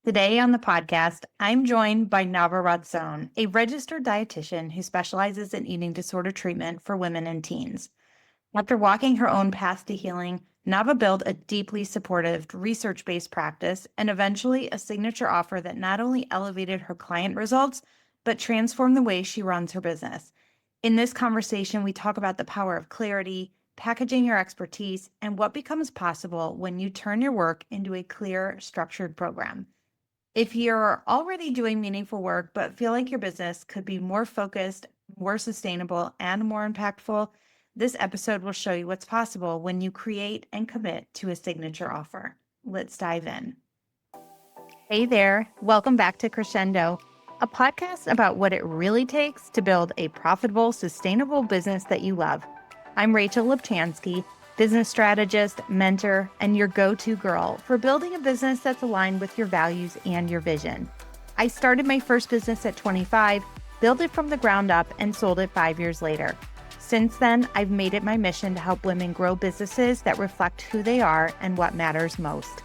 Today on the podcast, I'm joined by Nava Ratzon, a registered dietitian who specializes in eating disorder treatment for women and teens. After walking her own path to healing, Nava built a deeply supportive, research-based practice and eventually a signature offer that not only elevated her client results, but transformed the way she runs her business. In this conversation, we talk about the power of clarity, packaging your expertise, and what becomes possible when you turn your work into a clear, structured program. If you're already doing meaningful work, but feel like your business could be more focused, more sustainable, and more impactful, this episode will show you what's possible when you create and commit to a signature offer. Let's dive in. Hey there, welcome back to Crescendo, a podcast about what it really takes to build a profitable, sustainable business that you love. I'm Rachel Liptansky, business strategist, mentor, and your go-to girl for building a business that's aligned with your values and your vision. I started my first business at 25, built it from the ground up, and sold it 5 years later. Since then, I've made it my mission to help women grow businesses that reflect who they are and what matters most.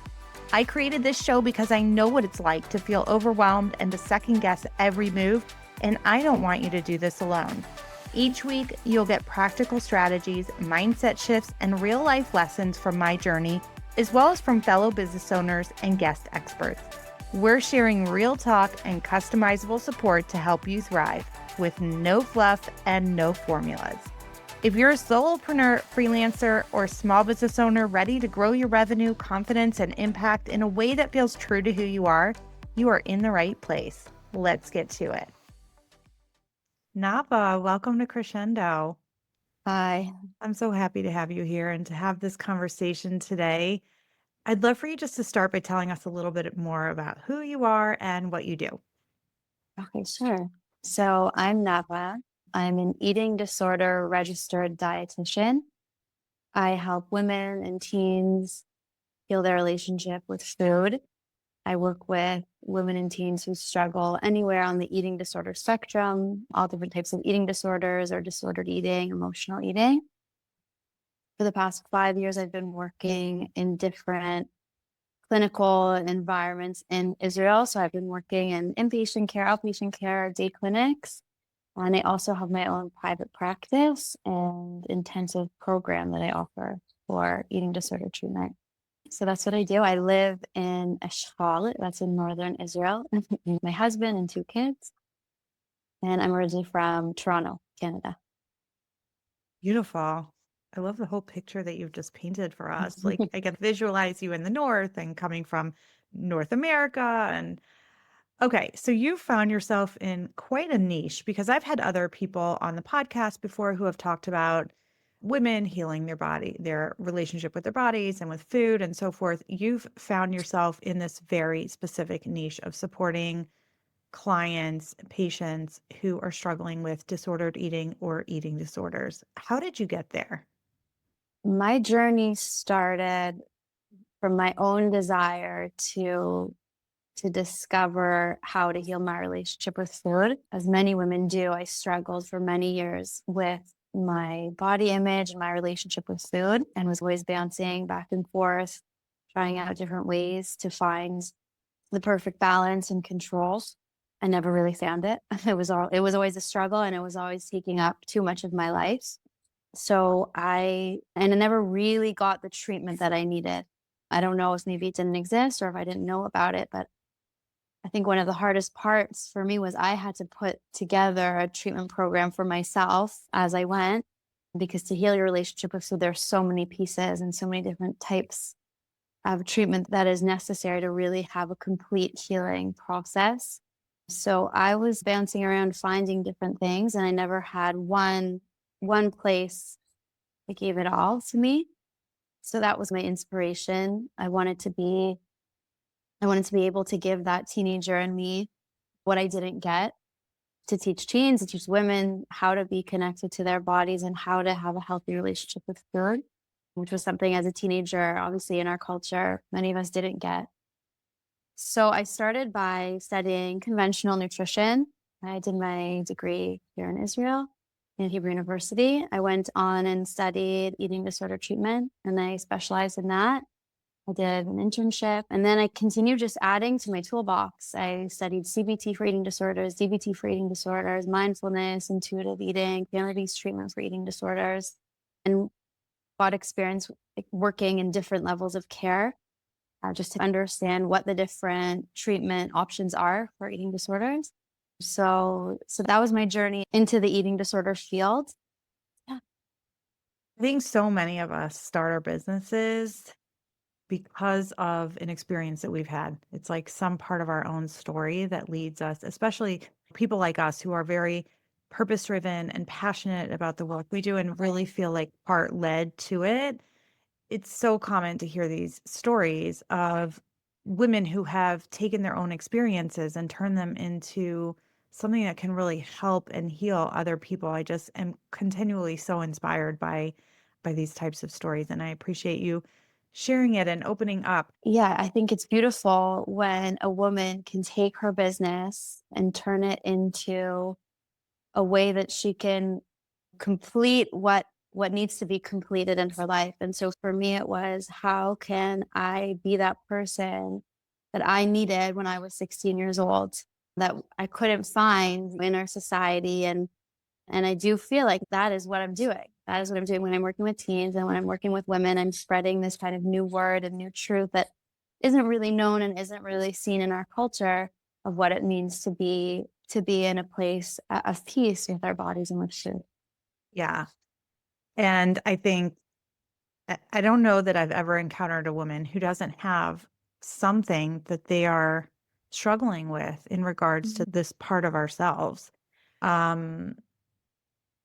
I created this show because I know what it's like to feel overwhelmed and to second guess every move, and I don't want you to do this alone. Each week, you'll get practical strategies, mindset shifts, and real-life lessons from my journey, as well as from fellow business owners and guest experts. We're sharing real talk and customizable support to help you thrive, with no fluff and no formulas. If you're a solopreneur, freelancer, or small business owner ready to grow your revenue, confidence, and impact in a way that feels true to who you are in the right place. Let's get to it. Nava, welcome to Crescendo. Hi. I'm so happy to have you here and to have this conversation today. I'd love for you just to start by telling us a little bit more about who you are and what you do. Okay, sure. So I'm Nava. I'm an eating disorder registered dietitian. I help women and teens heal their relationship with food. I work with women and teens who struggle anywhere on the eating disorder spectrum, all different types of eating disorders or disordered eating, emotional eating. For the past 5 years, I've been working in different clinical environments in Israel. So I've been working in inpatient care, outpatient care, day clinics, and I also have my own private practice and intensive program that I offer for eating disorder treatment. So that's what I do. I live in Eshkol, that's in northern Israel, with my husband and 2 kids. And I'm originally from Toronto, Canada. Beautiful. I love the whole picture that you've just painted for us. Like I can visualize you in the north and coming from North America. And okay, so you found yourself in quite a niche because I've had other people on the podcast before who have talked about women healing their body, their relationship with their bodies and with food and so forth. You've found yourself in this very specific niche of supporting clients, patients who are struggling with disordered eating or eating disorders. How did you get there? My journey started from my own desire to discover how to heal my relationship with food. As many women do, I struggled for many years with my body image and my relationship with food and was always bouncing back and forth, trying out different ways to find the perfect balance and control. I never really found it. It was always a struggle, and it was always taking up too much of my life. So I never really got the treatment that I needed. I don't know if maybe it didn't exist or if I didn't know about it, but I think one of the hardest parts for me was I had to put together a treatment program for myself as I went, because to heal your relationship with food, there's so many pieces and so many different types of treatment that is necessary to really have a complete healing process. So I was bouncing around finding different things, and I never had one place that gave it all to me. So that was my inspiration. I wanted to be able to give that teenager in me what I didn't get, to teach teens, to teach women how to be connected to their bodies and how to have a healthy relationship with food, which was something as a teenager, obviously in our culture, many of us didn't get. So I started by studying conventional nutrition. I did my degree here in Israel in Hebrew University. I went on and studied eating disorder treatment, and I specialized in that. I did an internship, and then I continued just adding to my toolbox. I studied CBT for eating disorders, DBT for eating disorders, mindfulness, intuitive eating, family-based treatment for eating disorders, and got experience like, working in different levels of care, just to understand what the different treatment options are for eating disorders. So that was my journey into the eating disorder field. Yeah. I think so many of us start our businesses because of an experience that we've had. It's like some part of our own story that leads us, especially people like us who are very purpose driven and passionate about the work we do and really feel like part led to it. It's so common to hear these stories of women who have taken their own experiences and turned them into something that can really help and heal other people. I just am continually so inspired by these types of stories, and I appreciate you sharing it and opening up. Yeah, I think it's beautiful when a woman can take her business and turn it into a way that she can complete what needs to be completed in her life. And so for me it was, how can I be that person that I needed when I was 16 years old that I couldn't find in our society, and I do feel like that is what I'm doing. That is what I'm doing when I'm working with teens and when I'm working with women. I'm spreading this kind of new word and new truth that isn't really known and isn't really seen in our culture of what it means to be in a place of peace with our bodies and with food. Yeah. And I think I don't know that I've ever encountered a woman who doesn't have something that they are struggling with in regards to Mhm. this part of ourselves. Um,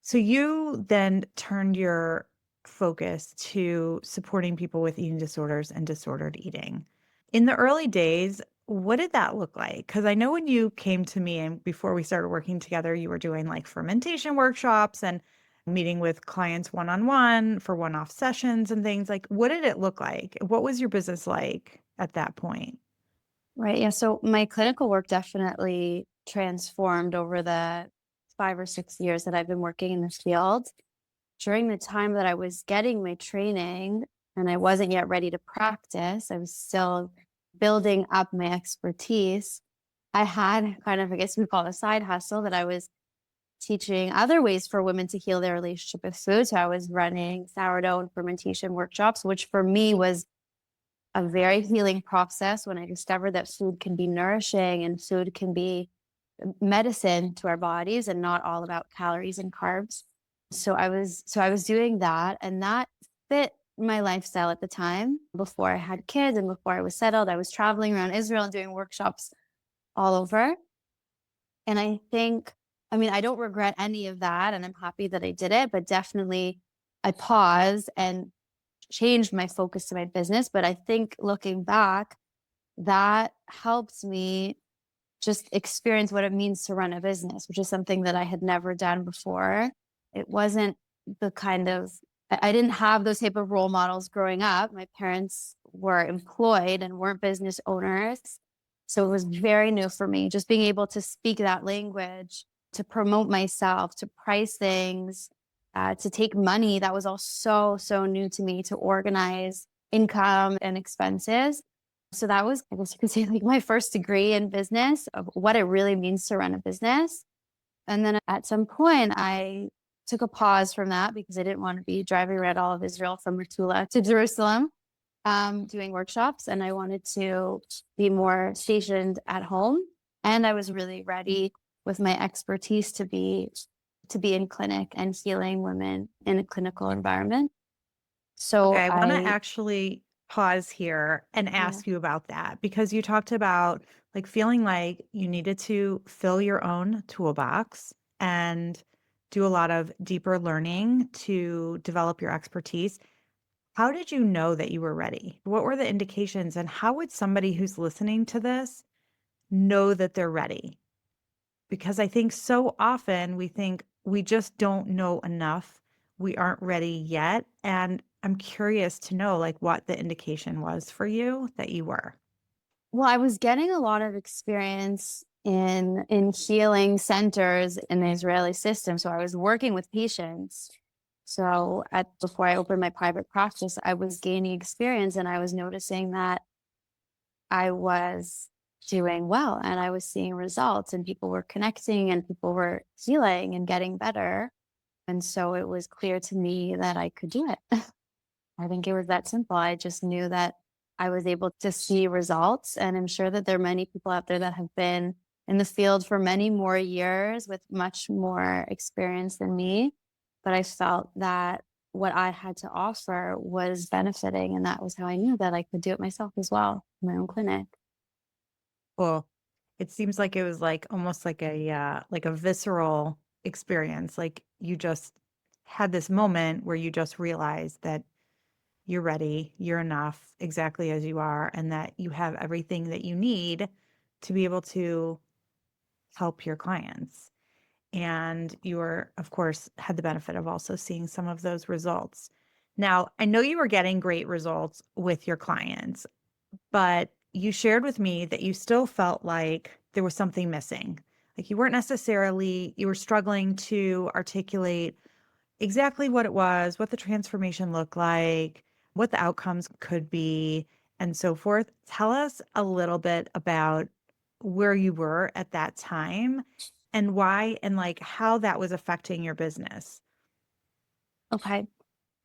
so you then turned your focus to supporting people with eating disorders and disordered eating. In the early days, what did that look like? Because I know when you came to me and before we started working together, you were doing like fermentation workshops and meeting with clients one on one for one off sessions and things. Like, what did it look like? What was your business like at that point? Right. Yeah. So my clinical work definitely transformed over the 5 or 6 years that I've been working in this field. During the time that I was getting my training and I wasn't yet ready to practice, I was still building up my expertise. I had kind of, I guess we call it a side hustle, that I was teaching other ways for women to heal their relationship with food. So I was running sourdough and fermentation workshops, which for me was a very healing process when I discovered that food can be nourishing and food can be medicine to our bodies and not all about calories and carbs. So I was doing that, and that fit my lifestyle at the time. Before I had kids and before I was settled, I was traveling around Israel and doing workshops all over. And I think, I mean, I don't regret any of that and I'm happy that I did it, but definitely I paused and changed my focus to my business. But I think looking back, that helped me just experience what it means to run a business, which is something that I had never done before. It wasn't the kind of, I didn't have those type of role models growing up. My parents were employed and weren't business owners. So it was very new for me, just being able to speak that language, to promote myself, to price things, to take money. That was all so new to me, to organize income and expenses. So that was, I guess you could say, like my first degree in business of what it really means to run a business. And then at some point, I took a pause from that because I didn't want to be driving around all of Israel from Metula to Jerusalem, doing workshops. And I wanted to be more stationed at home. And I was really ready with my expertise to be in clinic and healing women in a clinical environment. Okay, So I want to I, actually pause here and yeah. ask you about that because you talked about like feeling like you needed to fill your own toolbox and do a lot of deeper learning to develop your expertise. How did you know that you were ready? What were the indications, and how would somebody who's listening to this know that they're ready? Because I think so often we think we just don't know enough. We aren't ready yet. And I'm curious to know like what the indication was for you that you were. Well, I was getting a lot of experience in healing centers in the Israeli system. So I was working with patients So before I opened my private practice, I was gaining experience and I was noticing that I was doing well and I was seeing results and people were connecting and people were healing and getting better. And so it was clear to me that I could do it. I think it was that simple. I just knew that I was able to see results. And I'm sure that there are many people out there that have been in the field for many more years with much more experience than me. But I felt that what I had to offer was benefiting. And that was how I knew that I could do it myself as well in my own clinic. Well, it seems like it was like almost like a visceral experience. Like you just had this moment where you just realized that you're ready, you're enough exactly as you are, and that you have everything that you need to be able to help your clients. And you were, of course, had the benefit of also seeing some of those results. Now, I know you were getting great results with your clients, but you shared with me that you still felt like there was something missing. Like you were struggling to articulate exactly what it was, what the transformation looked like, what the outcomes could be, and so forth. Tell us a little bit about where you were at that time and why and like how that was affecting your business. Okay.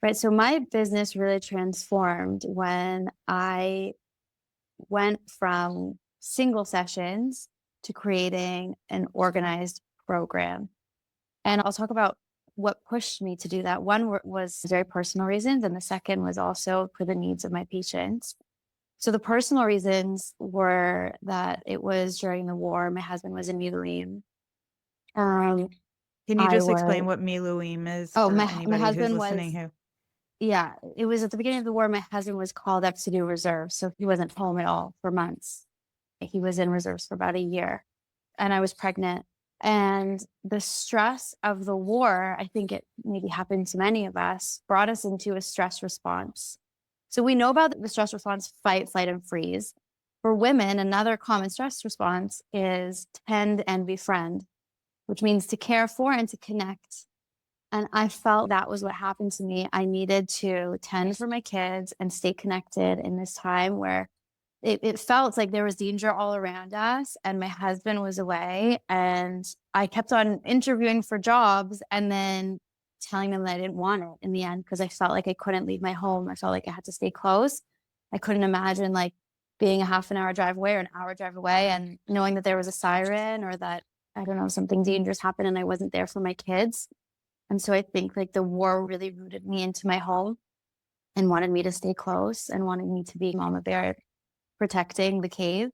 Right. So my business really transformed when I went from single sessions to creating an organized program. And I'll talk about what pushed me to do that. Was very personal reasons, and the second was also for the needs of my patients. So the personal reasons were that it was during the war. My husband was in Miluim. Um, Can you I just explain was what Miluim is oh for my anybody who's husband listening was who yeah. It was at the beginning of the war. My husband was called up to do reserves, so he wasn't home at all for months. He was in reserves for about a year, and I was pregnant. And the stress of the war, I think it maybe happened to many of us, brought us into a stress response. So we know about the stress response: fight, flight, and freeze. For women, another common stress response is tend and befriend, which means to care for and to connect. And I felt that was what happened to me. I needed to tend for my kids and stay connected in this time where it felt like there was danger all around us and my husband was away, and I kept on interviewing for jobs and then telling them that I didn't want it in the end because I felt like I couldn't leave my home. I felt like I had to stay close. I couldn't imagine like being a half an hour drive away or an hour drive away and knowing that there was a siren or that, I don't know, something dangerous happened and I wasn't there for my kids. And so I think like the war really rooted me into my home and wanted me to stay close and wanted me to be mama bear protecting the cave.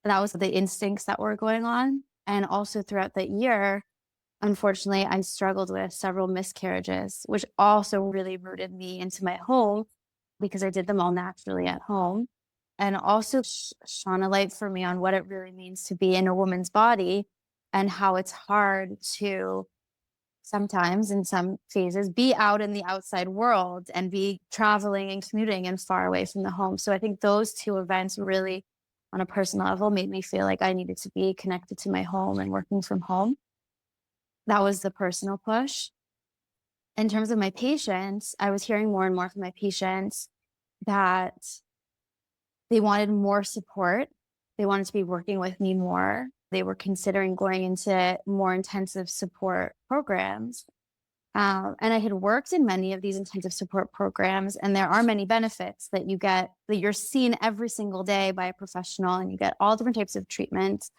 That was the instincts that were going on. And also throughout that year, unfortunately, I struggled with several miscarriages, which also really rooted me into my home because I did them all naturally at home. And also shone a light for me on what it really means to be in a woman's body and how it's hard to sometimes in some phases be out in the outside world and be traveling and commuting and far away from the home. So I think those two events really on a personal level made me feel like I needed to be connected to my home and working from home. That was the personal push. In terms of my patients, I was hearing more and more from my patients that they wanted more support. They wanted to be working with me more. They were considering going into more intensive support programs. And I had worked in many of these intensive support programs, and there are many benefits that you get, that you're seen every single day by a professional, and you get all different types of treatments.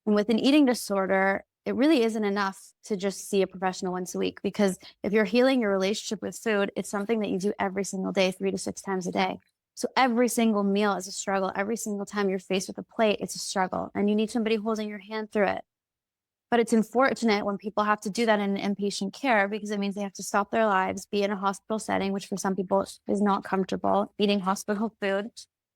And with an eating disorder, it really isn't enough to just see a professional once a week, because if you're healing your relationship with food, it's something that you do every single day, 3 to 6 times a day. So every single meal is a struggle. Every single time you're faced with a plate, it's a struggle, and you need somebody holding your hand through it. But it's unfortunate when people have to do that in inpatient care because it means they have to stop their lives, be in a hospital setting, which for some people is not comfortable, eating hospital food.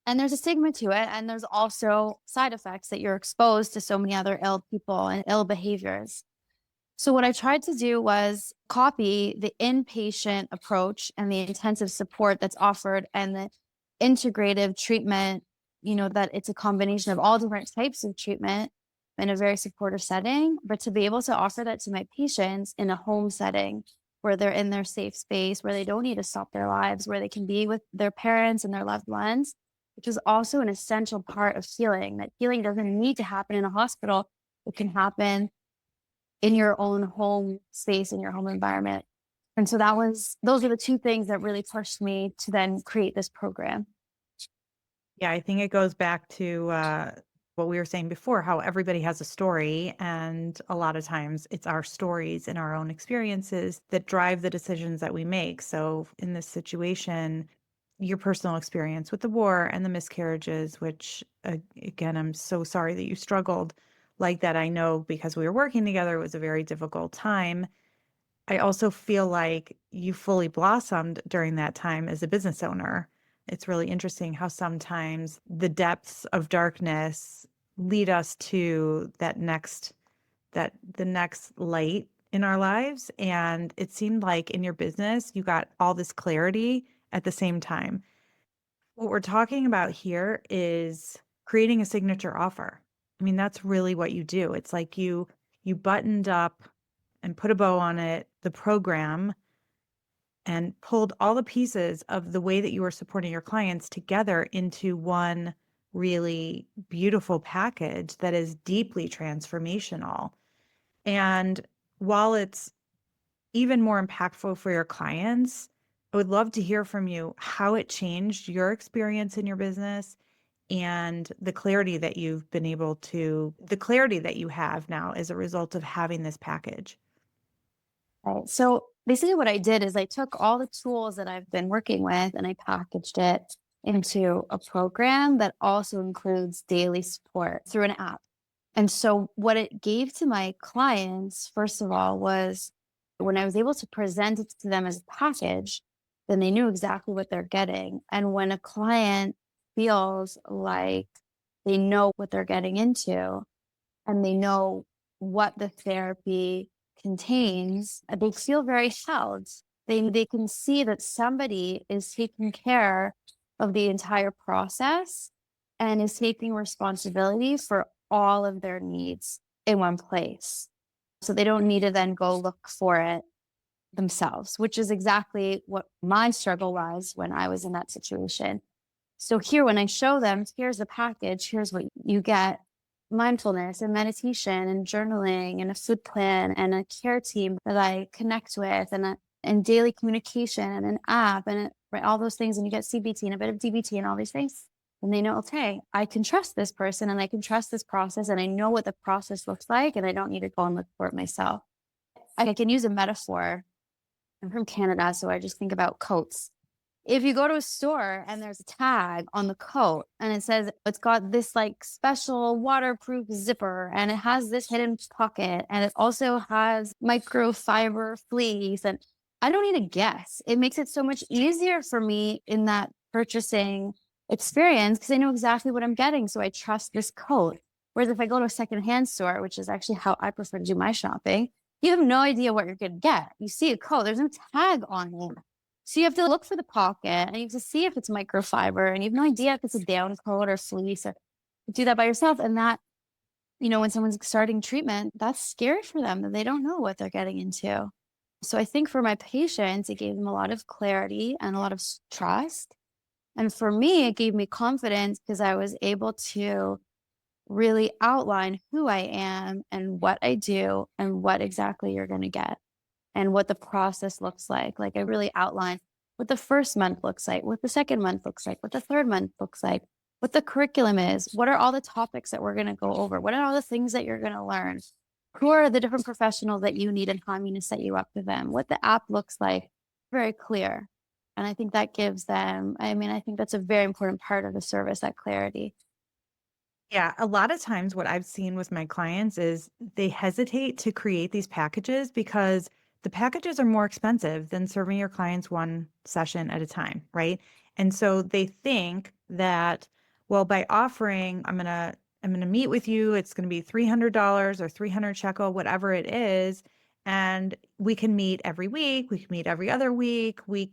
And there's a stigma to it. And there's also side effects that you're exposed to so many other ill people and ill behaviors. So, what I tried to do was copy the inpatient approach and the intensive support that's offered and the integrative treatment, that it's a combination of all different types of treatment in a very supportive setting, but to be able to offer that to my patients in a home setting where they're in their safe space, where they don't need to stop their lives, where they can be with their parents and their loved ones, which is also an essential part of healing. That healing doesn't need to happen in a hospital. It can happen in your own home space, in your home environment. And so those are the two things that really pushed me to then create this program. Yeah, I think it goes back to what we were saying before, how everybody has a story. And a lot of times it's our stories and our own experiences that drive the decisions that we make. So in this situation, your personal experience with the war and the miscarriages, which again, I'm so sorry that you struggled like that. I know because we were working together, it was a very difficult time. I also feel like you fully blossomed during that time as a business owner. It's really interesting how sometimes the depths of darkness lead us to the next light in our lives. And it seemed like in your business, you got all this clarity at the same time. What we're talking about here is creating a signature offer. I mean, that's really what you do. It's like you buttoned up and put a bow on it, the program, and pulled all the pieces of the way that you were supporting your clients together into one really beautiful package that is deeply transformational. And while it's even more impactful for your clients, I would love to hear from you how it changed your experience in your business and the clarity that you have now as a result of having this package. Right. So basically, what I did is I took all the tools that I've been working with and I packaged it into a program that also includes daily support through an app. And so, what it gave to my clients, first of all, was when I was able to present it to them as a package, then they knew exactly what they're getting. And when a client feels like they know what they're getting into, and they know what the therapy contains, they feel very held. They can see that somebody is taking care of the entire process and is taking responsibility for all of their needs in one place. So they don't need to then go look for it themselves, which is exactly what my struggle was when I was in that situation. So here, when I show them, here's the package, here's what you get: mindfulness and meditation and journaling and a food plan and a care team that I connect with and daily communication and an app right, all those things. And you get CBT and a bit of DBT and all these things. And they know, okay, I can trust this person and I can trust this process and I know what the process looks like and I don't need to go and look for it myself. I can use a metaphor. I'm from Canada, so I just think about coats. If you go to a store and there's a tag on the coat and it says it's got this like special waterproof zipper and it has this hidden pocket and it also has microfiber fleece, and I don't need to guess. It makes it so much easier for me in that purchasing experience because I know exactly what I'm getting. So I trust this coat. Whereas if I go to a secondhand store, which is actually how I prefer to do my shopping, you have no idea what you're going to get. You see a coat, there's no tag on it. So you have to look for the pocket and you have to see if it's microfiber and you have no idea if it's a down coat or fleece or do that by yourself. And that, when someone's starting treatment, that's scary for them that they don't know what they're getting into. So I think for my patients, it gave them a lot of clarity and a lot of trust. And for me, it gave me confidence because I was able to really outline who I am and what I do and what exactly you're going to get and what the process looks like. Like I really outlined what the first month looks like, what the second month looks like, what the third month looks like, what the curriculum is, what are all the topics that we're going to go over, what are all the things that you're going to learn, who are the different professionals that you need and how I'm going to set you up with them, what the app looks like, very clear. And I think that gives them, I think that's a very important part of the service, that clarity. Yeah, a lot of times what I've seen with my clients is they hesitate to create these packages because the packages are more expensive than serving your clients one session at a time, right? And so they think that, well, by offering, I'm gonna meet with you, it's gonna be $300 or 300 shekel, whatever it is, and we can meet every week, we can meet every other week, you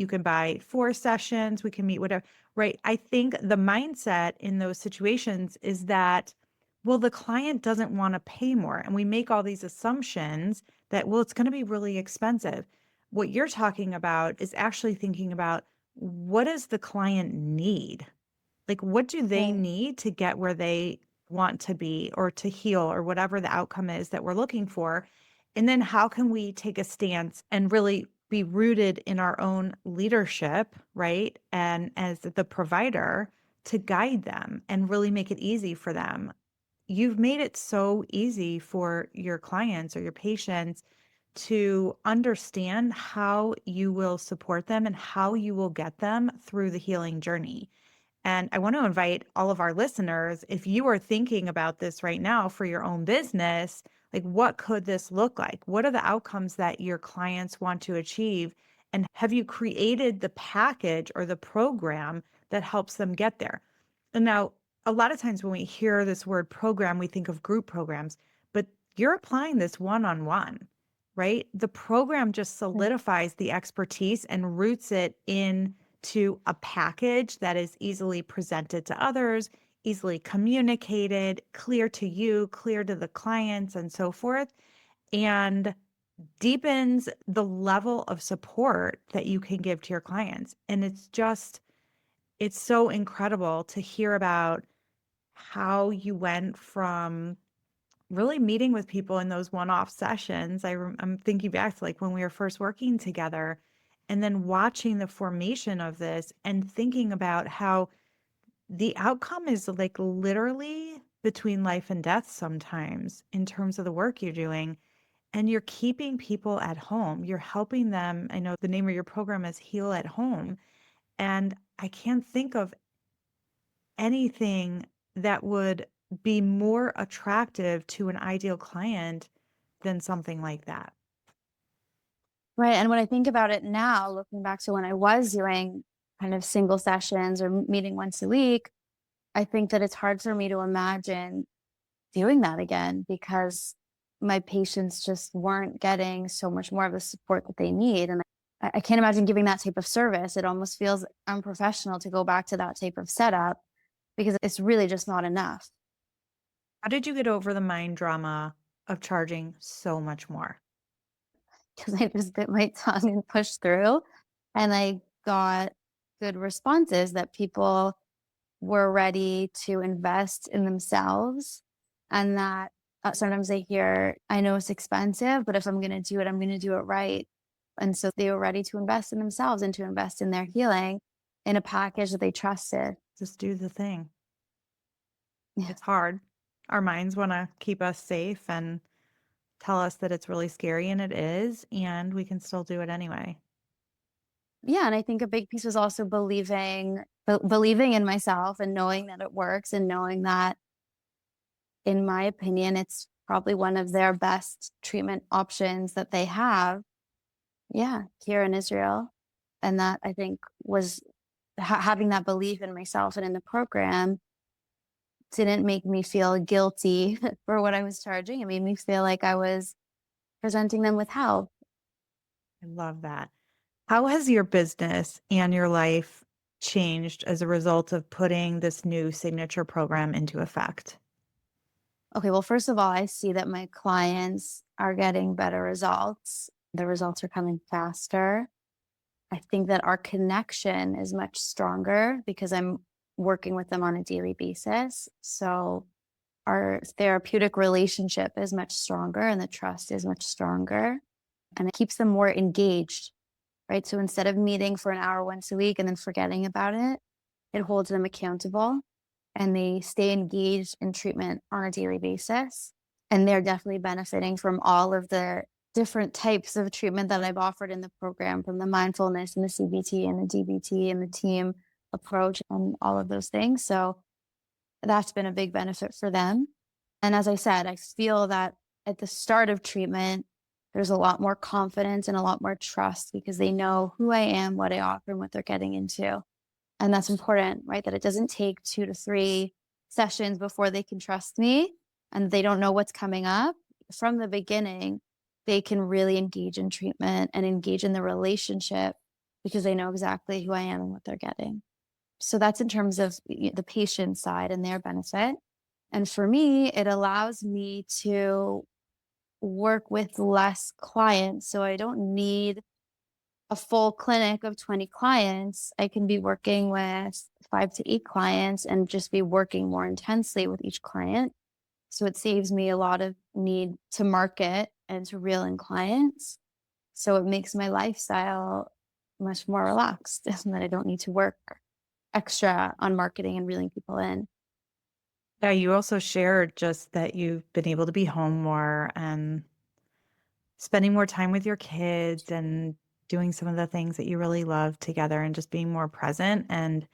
can buy 4 sessions, we can meet whatever. Right. I think the mindset in those situations is that Well, the client doesn't want to pay more. And we make all these assumptions that, well, it's going to be really expensive. What you're talking about is actually thinking about what does the client need? Like, what do they Right. need to get where they want to be or to heal or whatever the outcome is that we're looking for? And then how can we take a stance and really be rooted in our own leadership, right? And as the provider to guide them and really make it easy for them. You've made it so easy for your clients or your patients to understand how you will support them and how you will get them through the healing journey. And I want to invite all of our listeners, if you are thinking about this right now for your own business, like what could this look like? What are the outcomes that your clients want to achieve? And have you created the package or the program that helps them get there? And now, a lot of times when we hear this word program, we think of group programs, but you're applying this one on one, right? The program just Right. solidifies the expertise and roots it in to a package that is easily presented to others, easily communicated, clear to you, clear to the clients, and so forth, and deepens the level of support that you can give to your clients. And it's so incredible to hear about how you went from really meeting with people in those one-off sessions. I'm thinking back to like when we were first working together and then watching the formation of this and thinking about how the outcome is like literally between life and death sometimes in terms of the work you're doing. And you're keeping people at home. You're helping them. I know the name of your program is Heal at Home. And I can't think of anything that would be more attractive to an ideal client than something like that. Right. And when I think about it now, looking back to when I was doing kind of single sessions or meeting once a week, I think that it's hard for me to imagine doing that again because my patients just weren't getting so much more of the support that they need. And I can't imagine giving that type of service. It almost feels unprofessional to go back to that type of setup because it's really just not enough. How did you get over the mind drama of charging so much more? Because I just bit my tongue and pushed through. And I got good responses that people were ready to invest in themselves and that sometimes they hear, I know it's expensive, but if I'm going to do it, I'm going to do it right. And so they were ready to invest in themselves and to invest in their healing in a package that they trusted. Just do the thing. Yeah. It's hard. Our minds want to keep us safe and tell us that it's really scary, and it is, and we can still do it anyway. Yeah. And I think a big piece was also believing in myself and knowing that it works and knowing that, in my opinion, it's probably one of their best treatment options that they have. Yeah, here in Israel. And that I think was having that belief in myself and in the program didn't make me feel guilty for what I was charging. It made me feel like I was presenting them with help. I love that. How has your business and your life changed as a result of putting this new signature program into effect? Okay, well, first of all, I see that my clients are getting better results. The results are coming faster. I think that our connection is much stronger because I'm working with them on a daily basis. So our therapeutic relationship is much stronger and the trust is much stronger and it keeps them more engaged, right? So instead of meeting for an hour once a week and then forgetting about it, it holds them accountable and they stay engaged in treatment on a daily basis. And they're definitely benefiting from all of the different types of treatment that I've offered in the program, from the mindfulness and the CBT and the DBT and the team approach and all of those things. So that's been a big benefit for them. And as I said, I feel that at the start of treatment, there's a lot more confidence and a lot more trust because they know who I am, what I offer, and what they're getting into. And that's important, right? That it doesn't take 2 to 3 sessions before they can trust me and they don't know what's coming up. From the beginning, they can really engage in treatment and engage in the relationship because they know exactly who I am and what they're getting. So that's in terms of the patient side and their benefit. And for me, it allows me to work with less clients. So I don't need a full clinic of 20 clients. I can be working with 5 to 8 clients and just be working more intensely with each client. So it saves me a lot of need to market and to reel in clients. So it makes my lifestyle much more relaxed and that I don't need to work extra on marketing and reeling people in. Yeah, you also shared just that you've been able to be home more and spending more time with your kids and doing some of the things that you really love together and just being more present. And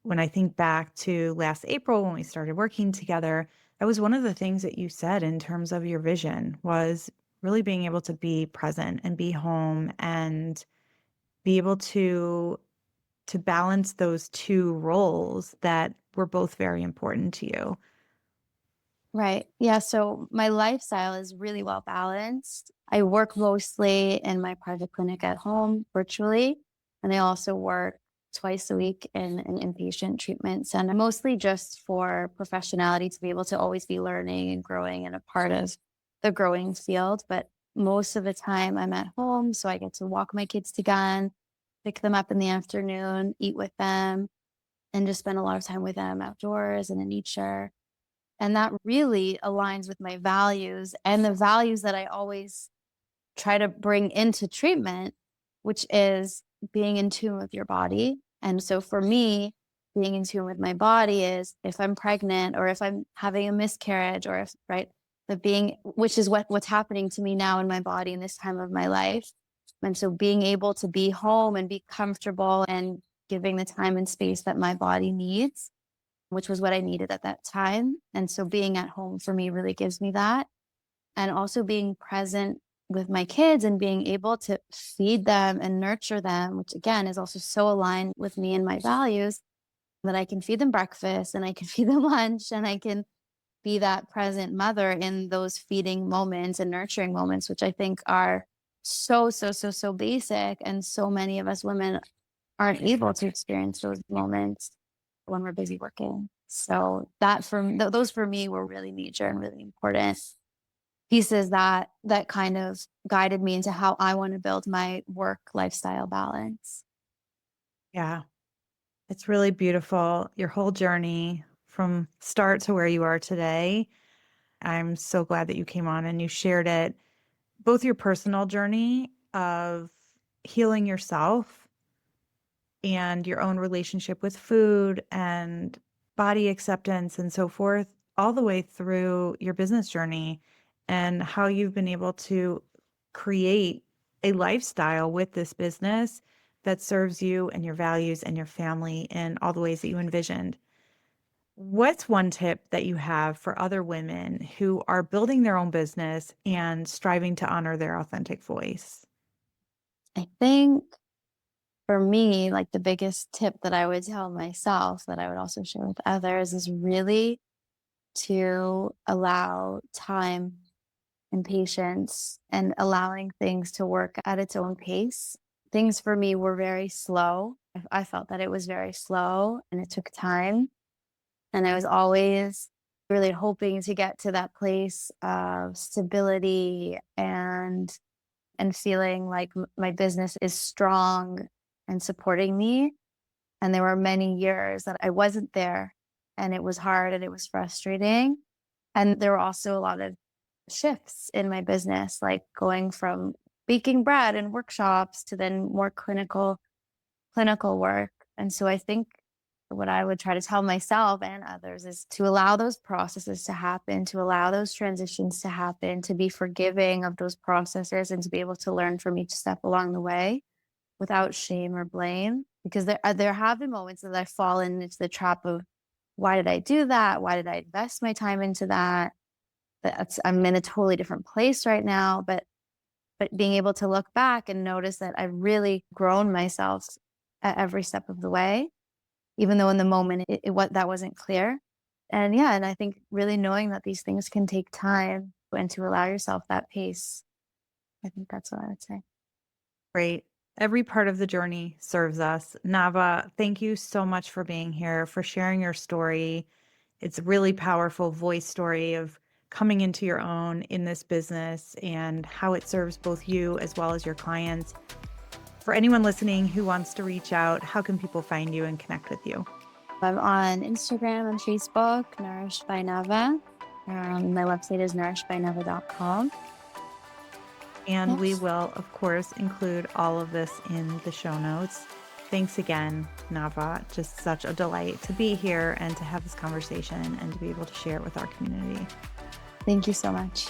when I think back to last April when we started working together, that was one of the things that you said in terms of your vision was really being able to be present and be home and be able to balance those two roles that were both very important to you. Right. Yeah. So my lifestyle is really well balanced. I work mostly in my private clinic at home virtually, and I also work twice a week in an inpatient treatment center, mostly just for professionality to be able to always be learning and growing and a part of the growing field. But most of the time I'm at home, so I get to walk my kids to gun, pick them up in the afternoon, eat with them, and just spend a lot of time with them outdoors and in nature. And that really aligns with my values and the values that I always try to bring into treatment, which is being in tune with your body. And so for me, being in tune with my body is if I'm pregnant or if I'm having a miscarriage or if, right, the being, which is what's happening to me now in my body in this time of my life. And so being able to be home and be comfortable and giving the time and space that my body needs, which was what I needed at that time. And so being at home for me really gives me that. And also being present with my kids and being able to feed them and nurture them, which again is also so aligned with me and my values that I can feed them breakfast and I can feed them lunch and I can be that present mother in those feeding moments and nurturing moments, which I think are so basic. And so many of us women aren't able to experience those moments when we're busy working. So that those for me were really major and really important pieces that kind of guided me into how I want to build my work lifestyle balance. Yeah, it's really beautiful. Your whole journey from start to where you are today. I'm so glad that you came on and you shared it, both your personal journey of healing yourself and your own relationship with food and body acceptance and so forth, all the way through your business journey and how you've been able to create a lifestyle with this business that serves you and your values and your family in all the ways that you envisioned. What's one tip that you have for other women who are building their own business and striving to honor their authentic voice? I think for me, like the biggest tip that I would tell myself that I would also share with others is really to allow time and patience and allowing things to work at its own pace. Things for me were very slow. I felt that it was very slow and it took time. And I was always really hoping to get to that place of stability and feeling like my business is strong and supporting me. And there were many years that I wasn't there and it was hard and it was frustrating. And there were also a lot of shifts in my business, like going from baking bread and workshops to then more clinical work. And so I think what I would try to tell myself and others is to allow those processes to happen, to allow those transitions to happen, to be forgiving of those processes and to be able to learn from each step along the way without shame or blame. Because there have been moments that I've fallen into the trap of why did I do that? Why did I invest my time into that? I'm in a totally different place right now, but being able to look back and notice that I've really grown myself at every step of the way, even though in the moment what that wasn't clear. And yeah, and I think really knowing that these things can take time and to allow yourself that pace. I think that's what I would say. Great. Every part of the journey serves us. Nava, thank you so much for being here, for sharing your story, It's a really powerful voice story of coming into your own in this business and how it serves both you as well as your clients. For anyone listening who wants to reach out, how can people find you and connect with you? I'm on Instagram and Facebook, Nourished by Nava. My website is nourishedbynava.com. And we Yes. will, of course, include all of this in the show notes. Thanks again, Nava. Just such a delight to be here and to have this conversation and to be able to share it with our community. Thank you so much.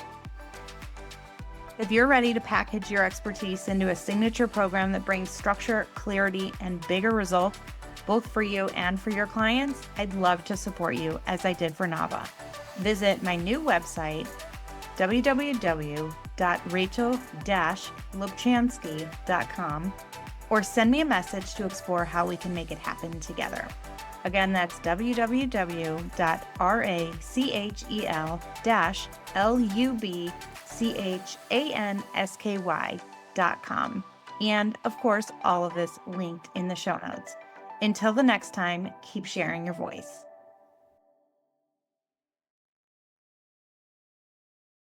If you're ready to package your expertise into a signature program that brings structure, clarity, and bigger results, both for you and for your clients, I'd love to support you as I did for Nava. Visit my new website, www.rachel-lubchansky.com, or send me a message to explore how we can make it happen together. Again, that's www.rachel-lubchansky.com. And of course, all of this linked in the show notes. Until the next time, keep sharing your voice.